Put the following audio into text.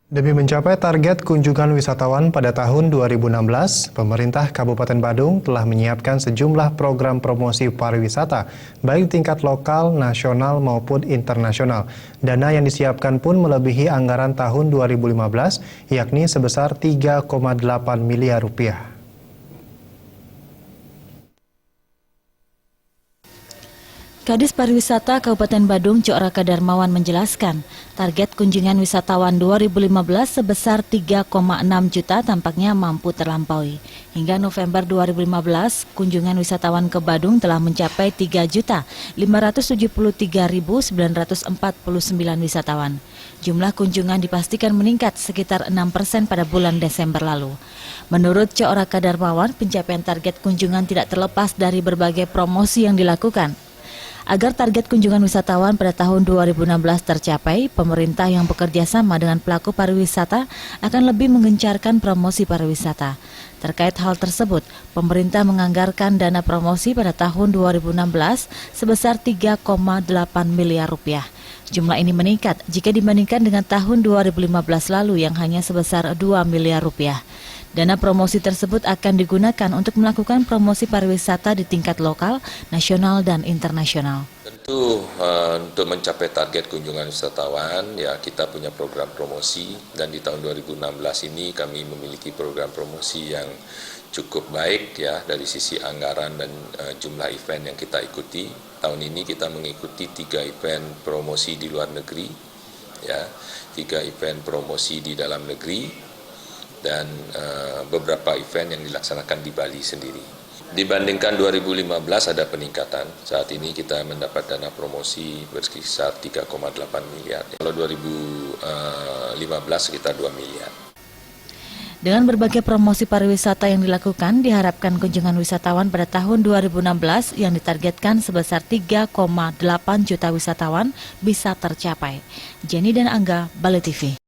Demi mencapai target kunjungan wisatawan pada tahun 2016, pemerintah Kabupaten Badung telah menyiapkan sejumlah program promosi pariwisata, baik tingkat lokal, nasional maupun internasional. Dana yang disiapkan pun melebihi anggaran tahun 2015, yakni sebesar 3,8 miliar rupiah. Kadis Pariwisata Kabupaten Badung, Cok Raka Darmawan menjelaskan, target kunjungan wisatawan 2015 sebesar 3,6 juta tampaknya mampu terlampaui. Hingga November 2015, kunjungan wisatawan ke Badung telah mencapai 3.573.949 wisatawan. Jumlah kunjungan dipastikan meningkat sekitar 6% pada bulan Desember lalu. Menurut Cok Raka Darmawan, pencapaian target kunjungan tidak terlepas dari berbagai promosi yang dilakukan. Agar target kunjungan wisatawan pada tahun 2016 tercapai, pemerintah yang bekerja sama dengan pelaku pariwisata akan lebih menggencarkan promosi pariwisata. Terkait hal tersebut, pemerintah menganggarkan dana promosi pada tahun 2016 sebesar 3,8 miliar rupiah. Jumlah ini meningkat jika dibandingkan dengan tahun 2015 lalu yang hanya sebesar 2 miliar rupiah. Dana promosi tersebut akan digunakan untuk melakukan promosi pariwisata di tingkat lokal, nasional, dan internasional. Tentu untuk mencapai target kunjungan wisatawan, ya kita punya program promosi, dan di tahun 2016 ini kami memiliki program promosi yang cukup baik ya dari sisi anggaran dan jumlah event yang kita ikuti. Tahun ini kita mengikuti 3 event promosi di luar negeri, ya 3 event promosi di dalam negeri, dan beberapa event yang dilaksanakan di Bali sendiri. Dibandingkan 2015 ada peningkatan. Saat ini kita mendapat dana promosi berkisar 3,8 miliar. Kalau 2015 sekitar 2 miliar. Dengan berbagai promosi pariwisata yang dilakukan, diharapkan kunjungan wisatawan pada tahun 2016 yang ditargetkan sebesar 3,8 juta wisatawan bisa tercapai. Jenny dan Angga, Bali TV.